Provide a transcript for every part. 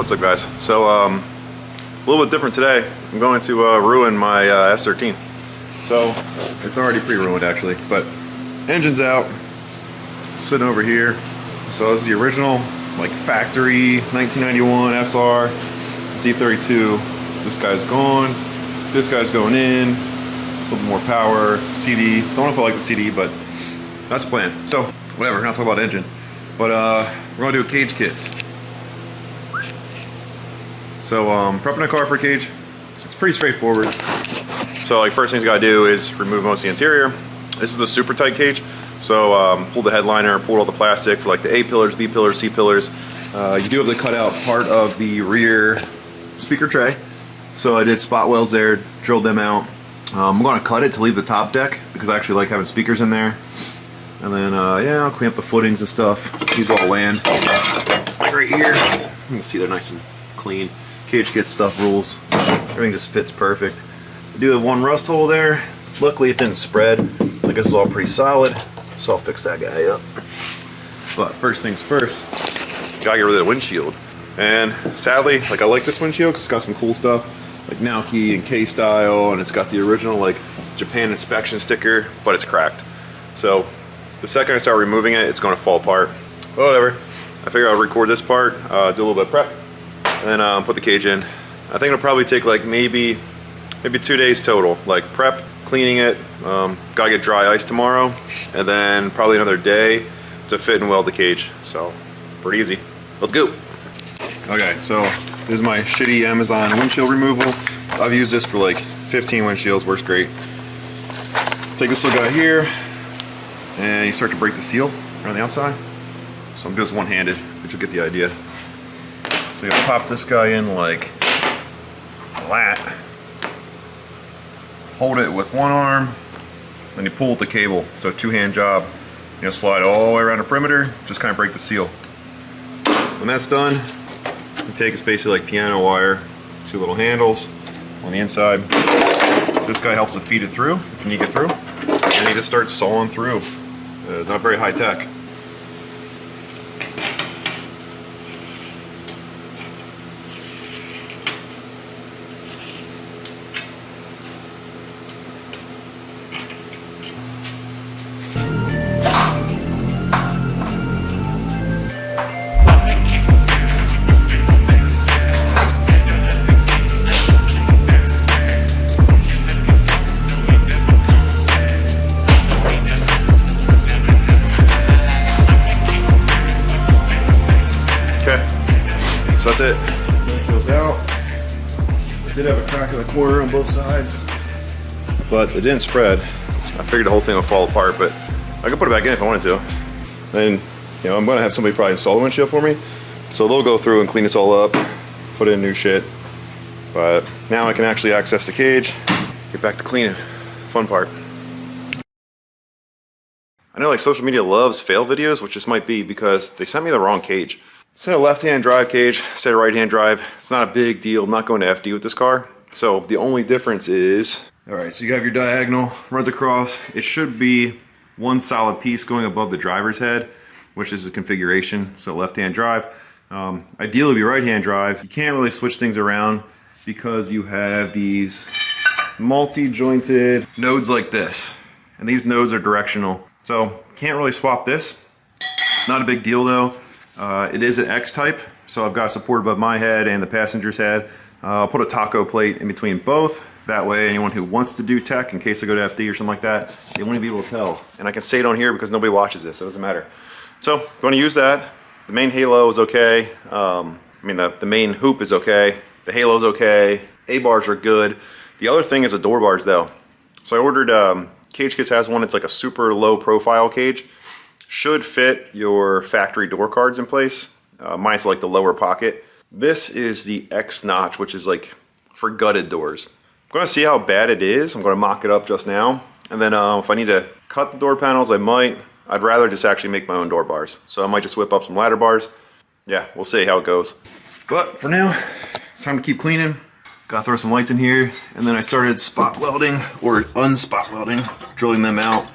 What's up, guys? So a little bit different today. I'm going to ruin my S13. So it's already pre-ruined actually, but engine's out, sitting over here. So this is the original, like factory 1991 SR Z32. This guy's gone. This guy's going in. A little bit more power. CD. Don't know if I like the CD, but that's the plan. So whatever. We're not talking about engine, but we're gonna do a CageKits. So prepping a car for a cage, it's pretty straightforward. So like first thing you gotta do is remove most of the interior. This is the super tight cage. So pull the headliner, pull all the plastic for like the A pillars, B pillars, C pillars. You do have to cut out part of the rear speaker tray. So I did spot welds there, drilled them out. I'm gonna cut it to leave the top deck because I actually like having speakers in there. And then yeah, I'll clean up the footings and stuff. These all land like right here. You can see they're nice and clean. CageKits stuff rules. Everything just fits perfect. I do have one rust hole there. Luckily it didn't spread. I guess it's all pretty solid. So I'll fix that guy up. But first things first, gotta get rid of the windshield. And sadly, like I like this windshield because it's got some cool stuff, like Naoki and K style, and it's got the original like Japan inspection sticker, but it's cracked. So the second I start removing it, it's gonna fall apart. But whatever. I figure I'll record this part, do a little bit of prep, and then put the cage in. I think it'll probably take like maybe 2 days total, like prep, cleaning it, gotta get dry ice tomorrow, and then probably another day to fit and weld the cage. So pretty easy. Let's go. Okay, so this is my shitty Amazon windshield removal. I've used this for like 15 windshields, works great. Take this little guy here, and you start to break the seal around the outside. So I'm doing this one-handed, but you'll get the idea. So you pop this guy in like flat. Hold it with one arm, then you pull with the cable. So two-hand job. You know, slide all the way around the perimeter, just kind of break the seal. When that's done, you take it's basically like piano wire, two little handles on the inside. This guy helps to feed it through if you need to get through. And you just start sawing through. Not very high tech. So that's it. Windshield's out. I did have a crack in the corner on both sides, but it didn't spread. I figured the whole thing would fall apart, but I could put it back in if I wanted to. And you know, I'm gonna have somebody probably install the windshield for me, so they'll go through and clean this all up, put in new shit. But now I can actually access the cage, get back to cleaning. Fun part. I know like social media loves fail videos, which this might be because they sent me the wrong cage. Instead of left-hand drive cage, instead of right-hand drive. It's not a big deal. I'm not going to FD with this car. So the only difference is, all right, so you have your diagonal, runs across. It should be one solid piece going above the driver's head, which is the configuration. So left-hand drive. Ideally, be right-hand drive. You can't really switch things around because you have these multi-jointed nodes like this. And these nodes are directional. So can't really swap this. Not a big deal though. It is an X type, so I've got support above my head and the passenger's head. I'll put a taco plate in between both. That way anyone who wants to do tech, in case I go to FD or something like that, they won't be able to tell. And I can say it on here because nobody watches this, so it doesn't matter. So I'm going to use that. The main halo is okay. The main hoop is okay. The halo's okay. A-bars are good. The other thing is the door bars though. So I ordered, CageKits has one, it's like a super low profile cage. Should fit your factory door cards in place. Mine's like the lower pocket. This is the X notch, which is like for gutted doors. I'm gonna see how bad it is. I'm gonna mock it up just now. And then if I need to cut the door panels, I might. I'd rather just actually make my own door bars. So I might just whip up some ladder bars. Yeah, we'll see how it goes. But for now, it's time to keep cleaning. Gotta throw some lights in here. And then I started spot welding or unspot welding, drilling them out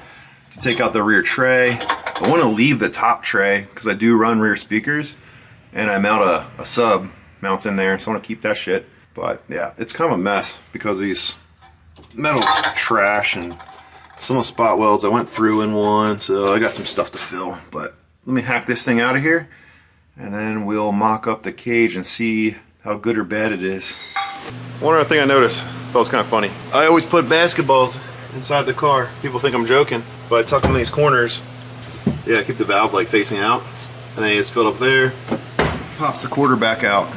to take out the rear tray. I want to leave the top tray because I do run rear speakers, and I mount a sub mounts in there, so I want to keep that shit. But yeah, it's kind of a mess because these metal's trash and some of the spot welds I went through in one, so I got some stuff to fill. But let me hack this thing out of here, and then we'll mock up the cage and see how good or bad it is. One other thing I noticed, thought it was kind of funny. I always put basketballs inside the car. People think I'm joking, but I tuck them in these corners. Yeah, keep the valve like facing out, and then you just fill it up there. Pops the quarter back out.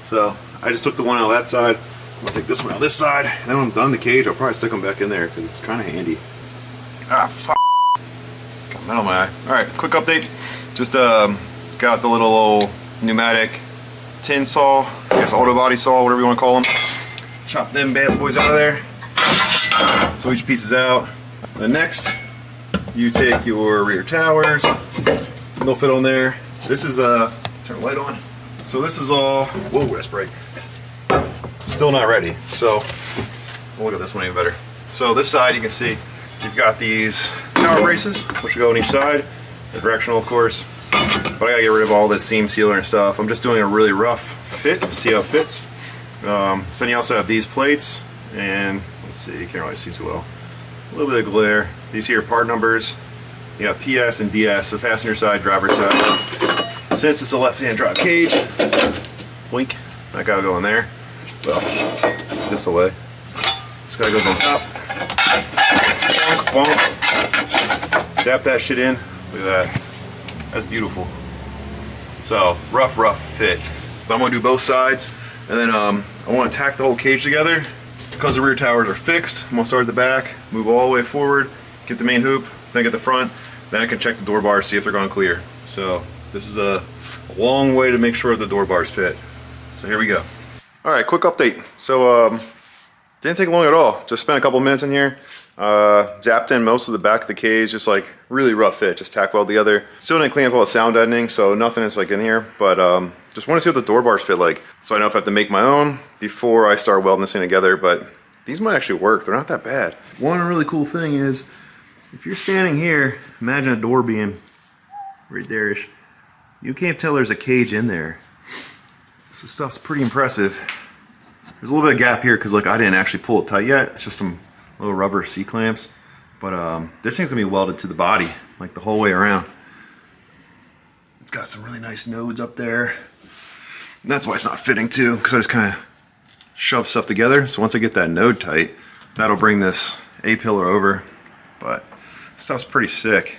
So I just took the one out of that side. I'm gonna take this one out this side, and then when I'm done the cage, I'll probably stick them back in there because it's kind of handy. Ah, fuck. Got metal in my eye. All right, quick update. Just got the little old pneumatic tin saw, I guess auto body saw, whatever you want to call them. Chop them bad boys out of there. So each piece is out. Then next, you take your rear towers. They'll fit on there. This is turn the light on. So this is all. Whoa, that's bright. Still not ready. So we'll look at this one even better. So this side, you can see you've got these power braces, which go on each side. They're directional, of course. But I gotta get rid of all this seam sealer and stuff. I'm just doing a really rough fit to see how it fits. So then you also have these plates, and let's see, you can't really see too well. A little bit of glare. These here are part numbers. You got PS and DS, so passenger side, driver side. Since it's a left-hand drive cage, blink, that guy will go in there. Well, this away. This guy goes on top. Bonk, bonk. Zap that shit in. Look at that. That's beautiful. So rough fit. But I'm gonna do both sides, and then I want to tack the whole cage together. Because the rear towers are fixed, I'm gonna start at the back, move all the way forward, get the main hoop, then get the front, then I can check the door bars, see if they're going clear. So this is a long way to make sure the door bars fit. So here we go. All right, quick update. So didn't take long at all. Just spent a couple minutes in here. Zapped in most of the back of the cage, just like really rough fit, just tack weld together. Still didn't clean up all the sound deadening, so nothing is like in here, but just want to see what the door bars fit like, so I know if I have to make my own before I start welding this thing together. But these might actually work. They're not that bad. One really cool thing is, if you're standing here, imagine a door being right there-ish. You can't tell there's a cage in there. This stuff's pretty impressive. There's a little bit of gap here because like I didn't actually pull it tight yet. It's just some little rubber C-clamps. But this thing's gonna be welded to the body like the whole way around. It's got some really nice nodes up there. And that's why it's not fitting too, because I just kind of shove stuff together. So once I get that node tight, that'll bring this A-pillar over. But this stuff's pretty sick.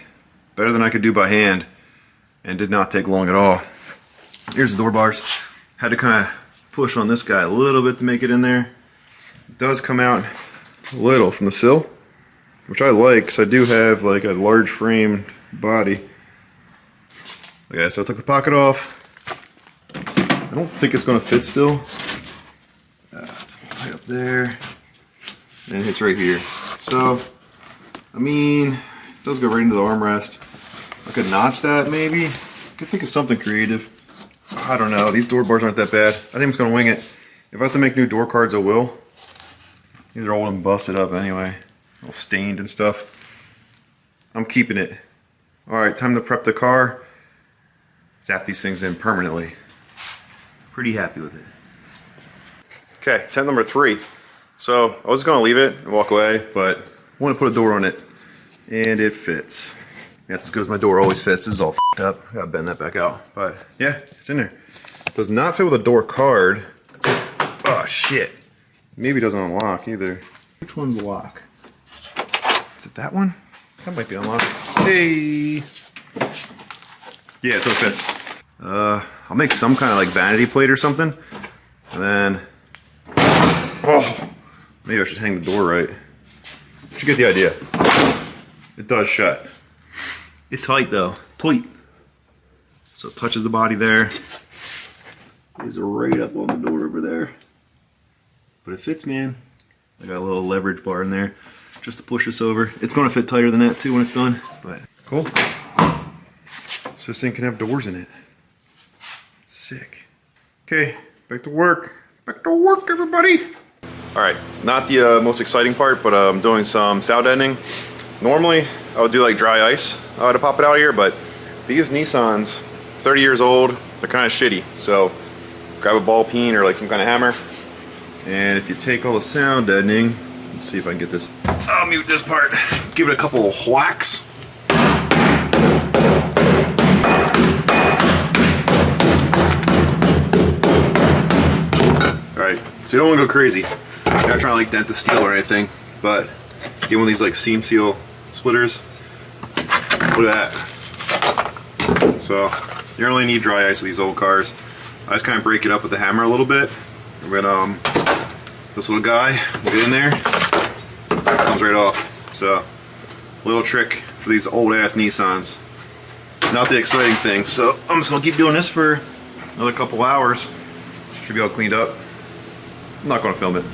Better than I could do by hand, and did not take long at all. Here's the door bars. Had to kind of push on this guy a little bit to make it in there. It does come out a little from the sill, which I like because I do have like a large framed body. Okay, so I took the pocket off. I don't think it's going to fit still. It's tight up there, and it hits right here. So, I mean, it does go right into the armrest. I could notch that maybe. I could think of something creative. I don't know. These door bars aren't that bad. I think I'm just going to wing it. If I have to make new door cards, I will. These are old and busted up anyway. All stained and stuff. I'm keeping it. Alright, time to prep the car. Zap these things in permanently. Pretty happy with it. Okay, attempt number 3. So I was going to leave it and walk away, but I want to put a door on it. And it fits. That's as good as my door always fits. This is all f***ed up. I gotta bend that back out. But yeah, it's in there. Does not fit with a door card. Oh shit. Maybe it doesn't unlock either. Which one's the lock? Is it that one? That might be unlocked. Hey! Yeah, so it fits. I'll make some kind of like vanity plate or something. And then, oh, maybe I should hang the door right. But you get the idea. It does shut. It's tight though, tight. So it touches the body there. Is right up on the door over there. But it fits, man. I got a little leverage bar in there just to push this over. It's gonna fit tighter than that too when it's done, but cool. So this thing can have doors in it. Sick. Okay, back to work. Back to work, everybody. All right, not the most exciting part, but I'm doing some sound deadening. Normally, I would do like dry ice to pop it out here, but these Nissans, 30 years old, they're kind of shitty. So grab a ball peen or like some kind of hammer. And if you take all the sound deadening, let's see if I can get this. I'll mute this part. Give it a couple of whacks. Alright, so you don't want to go crazy. You're not trying to like dent the steel or anything, but get one of these like seam seal splitters. Look at that. So you only need dry ice with these old cars. I just kind of break it up with the hammer a little bit. And then this little guy will get in there, comes right off. So little trick for these old ass Nissans. Not the exciting thing. So I'm just gonna keep doing this for another couple hours. Should be all cleaned up. I'm not gonna film it.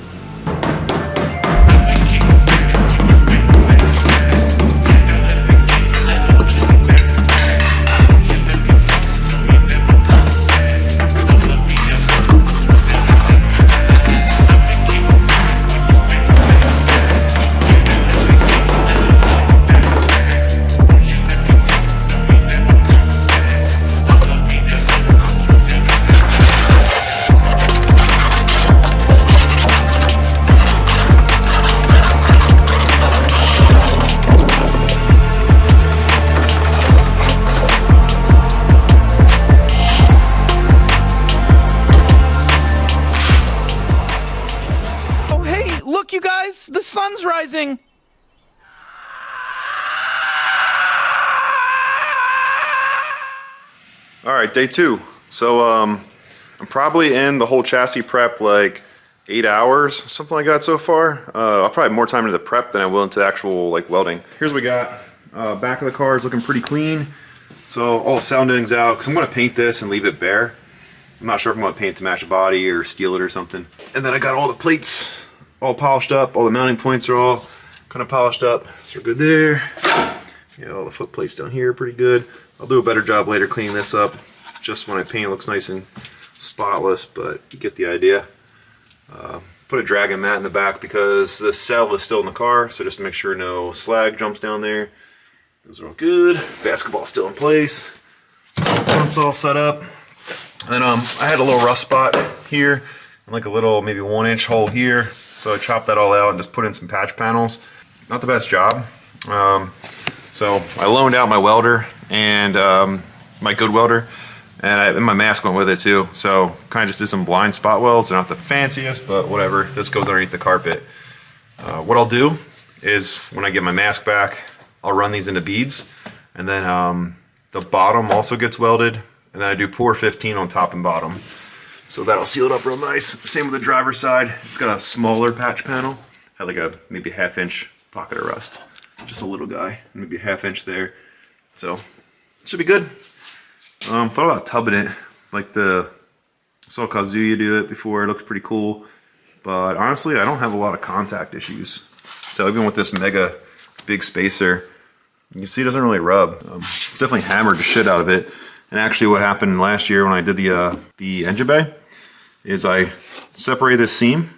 Look, you guys, the sun's rising. All right, day 2. So I'm probably in the whole chassis prep like 8 hours, something like that so far. I'll probably have more time into the prep than I will into the actual like welding. Here's what we got. Back of the car is looking pretty clean. So all the sound deadening's out because I'm going to paint this and leave it bare. I'm not sure if I'm going to paint to match the body or steel it or something. And then I got all the plates all polished up. All the mounting points are all kind of polished up. So we're good there. Yeah, all the foot plates down here are pretty good. I'll do a better job later cleaning this up. Just when I paint it looks nice and spotless, but you get the idea. Put a dragon mat in the back because the cell is still in the car, so just to make sure no slag jumps down there. Those are all good. Basketball's still in place. Front's all set up. And then I had a little rust spot here, and like a little maybe 1-inch hole here. So I chopped that all out and just put in some patch panels. Not the best job. So I loaned out my welder and my good welder, and my mask went with it too. So kind of just did some blind spot welds. They're not the fanciest, but whatever. This goes underneath the carpet. What I'll do is when I get my mask back, I'll run these into beads, and then the bottom also gets welded, and then I do pour 15 on top and bottom. So that'll seal it up real nice. Same with the driver's side. It's got a smaller patch panel. Had like a maybe 1/2 inch pocket of rust. Just a little guy, maybe a 1/2 inch there. So it should be good. Thought about tubbing it, like I saw Kazuya do it before. It looks pretty cool, but honestly, I don't have a lot of contact issues. So even with this mega big spacer, you can see it doesn't really rub. It's definitely hammered the shit out of it. And actually, what happened last year when I did the engine bay is I separated this seam,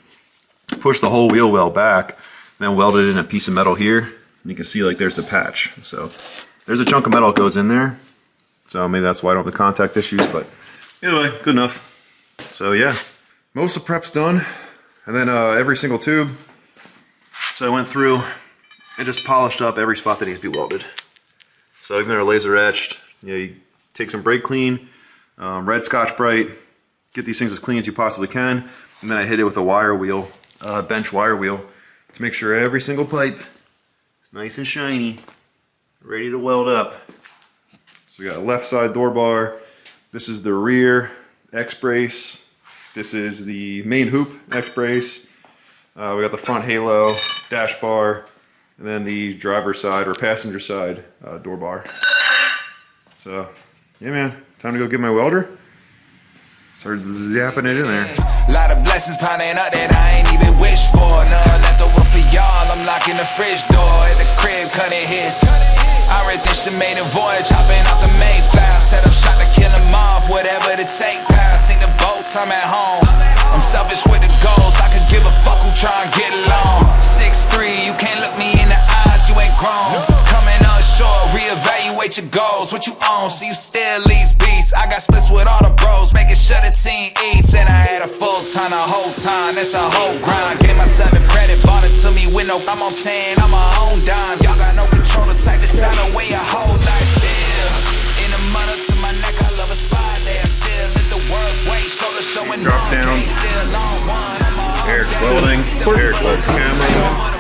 pushed the whole wheel well back, then welded in a piece of metal here. And you can see like there's a patch. So there's a chunk of metal that goes in there. So maybe that's why I don't have the contact issues, but anyway, good enough. So yeah, most of the prep's done. And then every single tube. So I went through and just polished up every spot that needs to be welded. So even though they're laser etched, you take some brake clean, red Scotch Brite, get these things as clean as you possibly can, and then I hit it with a wire wheel, bench wire wheel, to make sure every single pipe is nice and shiny, ready to weld up. So we got a left side door bar, this is the rear X-brace, this is the main hoop X-brace, we got the front halo, dash bar, and then the driver's side or passenger side door bar. So yeah, man, time to go get my welder. Start zapping it in there. Lot of blessings piling up that I ain't even wish for. None left over for y'all. I'm locking the fridge door at the crib, cutting hits. I read this shit made a voyage, hopping off the Mayflower. Set up shot to kill them off, whatever the take power. Sing the boats, I'm at home. I'm selfish with the goals. I could give a fuck who try and get along. 6'3", you can't look me in the eyes, you ain't grown. Coming up short, real reevaluate your goals. What you own, so you still lease beats. I got splits with all the bros, making sure the team eats. And I had a full ton the whole time, that's a whole grind. Gave myself the credit, bought it to me with no, I'm on 10, I'm my own dime. Y'all got no control, the type to sign away your whole life still. In the mud up to my neck, I love a spot there. Still let the world wait, shoulder showing Drop down. Eric's welding, Eric welds cameras.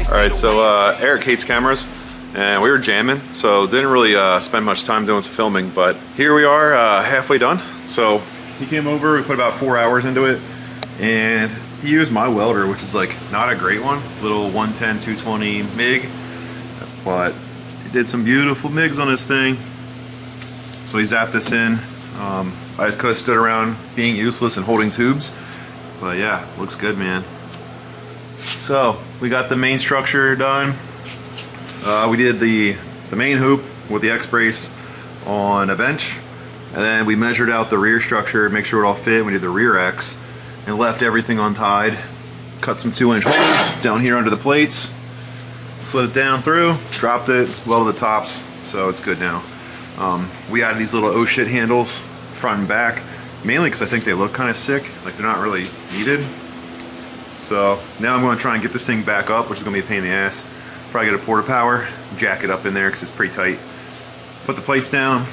Alright, so Eric hates cameras, and we were jamming, so didn't really spend much time doing some filming, but here we are, halfway done. So he came over, we put about 4 hours into it, and he used my welder, which is like not a great one, little 110, 220 MIG, but he did some beautiful MIGs on this thing. So he zapped this in. I just could have stood around being useless and holding tubes, but yeah, looks good, man. So we got the main structure done. We did the main hoop with the X-brace on a bench, and then we measured out the rear structure, make sure it all fit. We did the rear X and left everything untied. Cut some 2-inch holes down here under the plates, slid it down through, dropped it, welded the tops, so it's good now. We added these little oh shit handles front and back, mainly because I think they look kind of sick, like they're not really needed. So now I'm going to try and get this thing back up, which is going to be a pain in the ass. Probably get a porta power, jack it up in there because it's pretty tight. Put the plates down.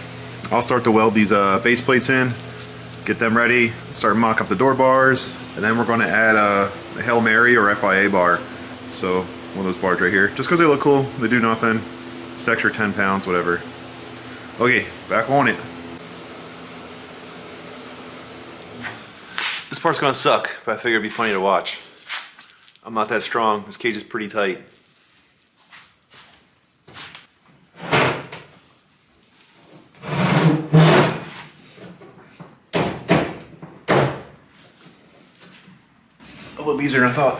I'll start to weld these base plates in, get them ready, start mock up the door bars, and then we're going to add a Hail Mary or FIA bar. So one of those bars right here, just because they look cool, they do nothing. It's extra 10 pounds, whatever. Okay, back on it. This part's gonna suck, but I figure it'd be funny to watch. I'm not that strong. This cage is pretty tight. A little easier than I thought.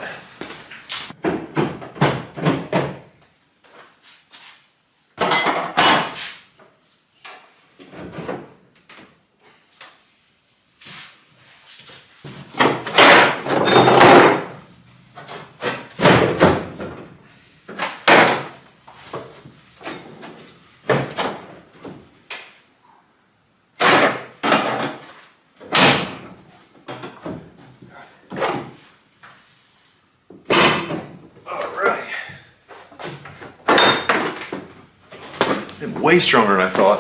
Way stronger than I thought.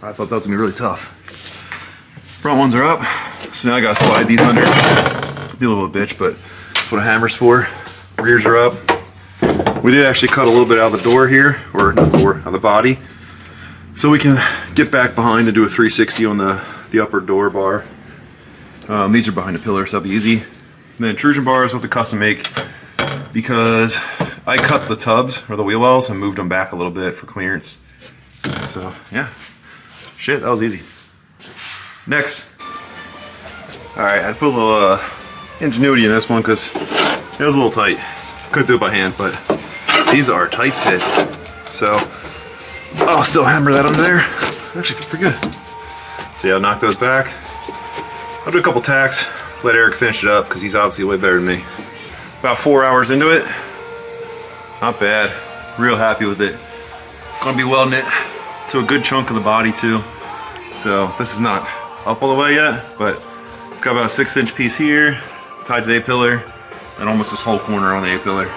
I thought that was gonna be really tough. Front ones are up, so now I gotta slide these under. Be a little bitch, but that's what a hammer's for. Rears are up. We did actually cut a little bit out of the door here, or not door, out of the body, so we can get back behind and do a 360 on the upper door bar. These are behind the pillar, so that'll be easy. And the intrusion bars we'll have to custom make because I cut the tubs or the wheel wells and moved them back a little bit for clearance. So yeah, shit, that was easy. Next, all right, I had to put a little ingenuity in this one because it was a little tight. Couldn't do it by hand, but these are tight fit. So I'll still hammer that under there. Actually feel pretty good. So yeah, I'll knock those back. I'll do a couple tacks, let Eric finish it up because he's obviously way better than me. About 4 hours into it. Not bad. Real happy with it. Gonna be welding it to a good chunk of the body too. So this is not up all the way yet, but got about a 6-inch piece here, tied to the A-pillar, and almost this whole corner on the A-pillar.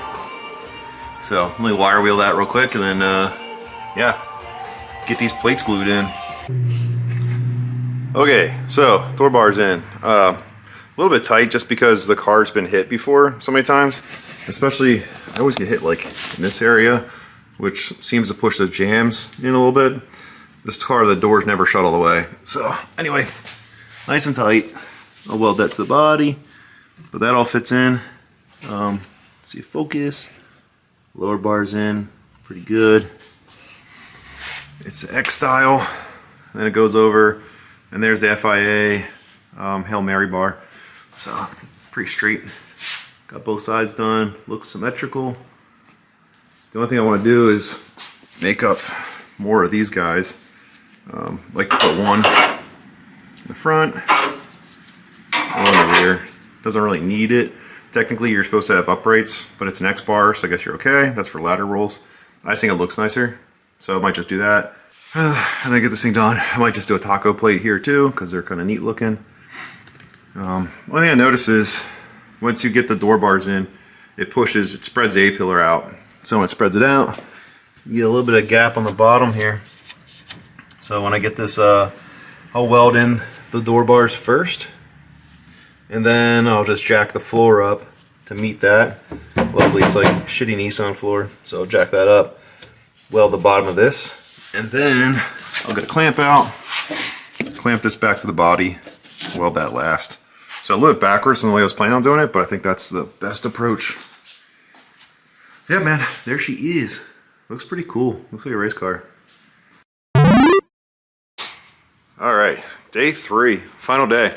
So let me wire wheel that real quick and then yeah, get these plates glued in. Okay, so door bar's in. A little bit tight just because the car's been hit before so many times. Especially, I always get hit like in this area, which seems to push the jams in a little bit. This car, the doors never shut all the way. So anyway, nice and tight. I'll weld that to the body, but that all fits in. Let's see if focus. Lower bar's in, pretty good. It's X style, then it goes over, and there's the FIA Hail Mary bar. So pretty straight. Got both sides done, looks symmetrical. The only thing I want to do is make up more of these guys. Like to put one in the front, on the rear. Doesn't really need it. Technically, you're supposed to have uprights, but it's an X bar, so I guess you're okay. That's for ladder rolls. I just think it looks nicer, so I might just do that. And then get this thing done. I might just do a taco plate here too, because they're kind of neat looking. One thing I notice is once you get the door bars in, it spreads the A-pillar out. So when it spreads it out, you get a little bit of gap on the bottom here. So when I get this, I'll weld in the door bars first, and then I'll just jack the floor up to meet that. Luckily it's like shitty Nissan floor, so I'll jack that up, weld the bottom of this, and then I'll get a clamp out, clamp this back to the body, weld that last. So a little bit backwards from the way I was planning on doing it, but I think that's the best approach. Yeah, man, there she is. Looks pretty cool. Looks like a race car. All right, day 3, final day.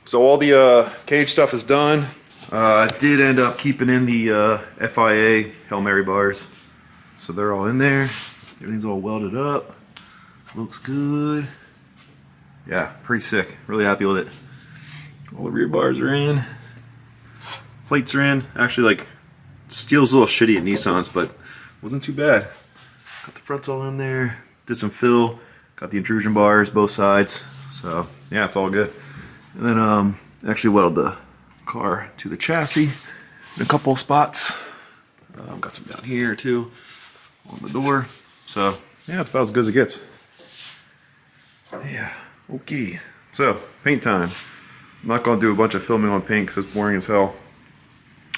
So all the cage stuff is done. I did end up keeping in the FIA Hail Mary bars. So they're all in there. Everything's all welded up. Looks good. Yeah, pretty sick. Really happy with it. All the rear bars are in. Plates are in. Actually, like, steel's a little shitty at Nissan's, but wasn't too bad. Got the fronts all in there. Did some fill. Got the intrusion bars both sides. So yeah, it's all good. And then actually welded the car to the chassis in a couple of spots. Got some down here too on the door. So yeah, it's about as good as it gets. Yeah, okay. So paint time. I'm not gonna do a bunch of filming on paint because it's boring as hell.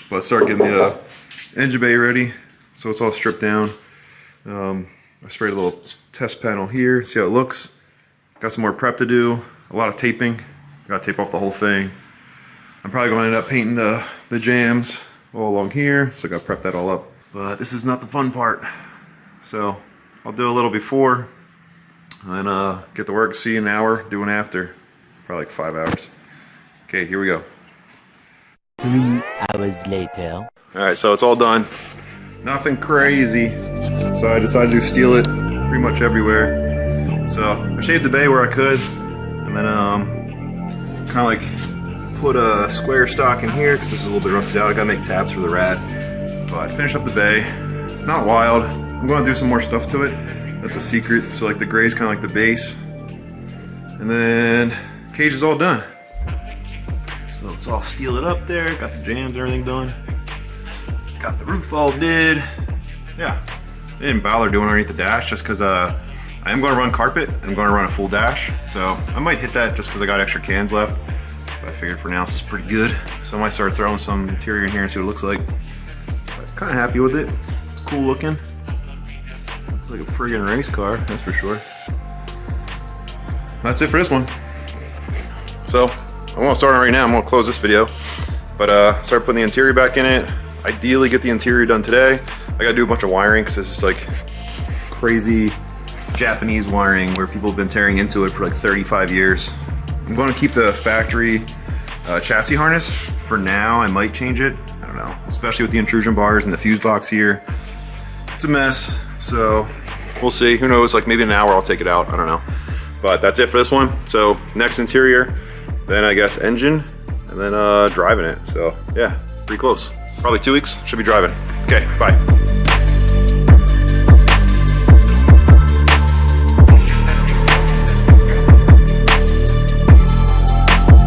But start getting the engine bay ready, so it's all stripped down. I sprayed a little test panel here, see how it looks. Got some more prep to do, a lot of taping. Got to tape off the whole thing. I'm probably going to end up painting the jams all along here, so I got to prep that all up. But this is not the fun part. So I'll do a little before, and then get to work, see an hour, do an after. Probably like 5 hours. Okay, here we go. 3 hours later. Alright, so it's all done. Nothing crazy. So I decided to steel it pretty much everywhere. So I shaved the bay where I could, and then kind of like put a square stock in here because this is a little bit rusted out. I gotta make tabs for the rad. But finish up the bay. It's not wild. I'm gonna do some more stuff to it. That's a secret. So like the gray's kind of like the base. And then cage is all done. So it's all steeled up there. Got the jams and everything done. Got the roof all did. Yeah, I didn't bother doing underneath the dash just because I am going to run carpet and I'm going to run a full dash. So I might hit that just because I got extra cans left. But I figured for now this is pretty good. So I might start throwing some interior in here and see what it looks like. But kind of happy with it. It's cool looking. Looks like a friggin' race car, that's for sure. That's it for this one. So I won't start on it right now. I'm going to close this video. But start putting the interior back in it. Ideally get the interior done today. I gotta do a bunch of wiring because this is like crazy Japanese wiring where people have been tearing into it for like 35 years. I'm going to keep the factory chassis harness for now. I might change it. I don't know, especially with the intrusion bars and the fuse box here. It's a mess, so we'll see. Who knows, like maybe in an hour I'll take it out. I don't know. But that's it for this one. So next interior, then I guess engine, and then driving it. So yeah, pretty close. Probably 2 weeks, should be driving. Okay, bye.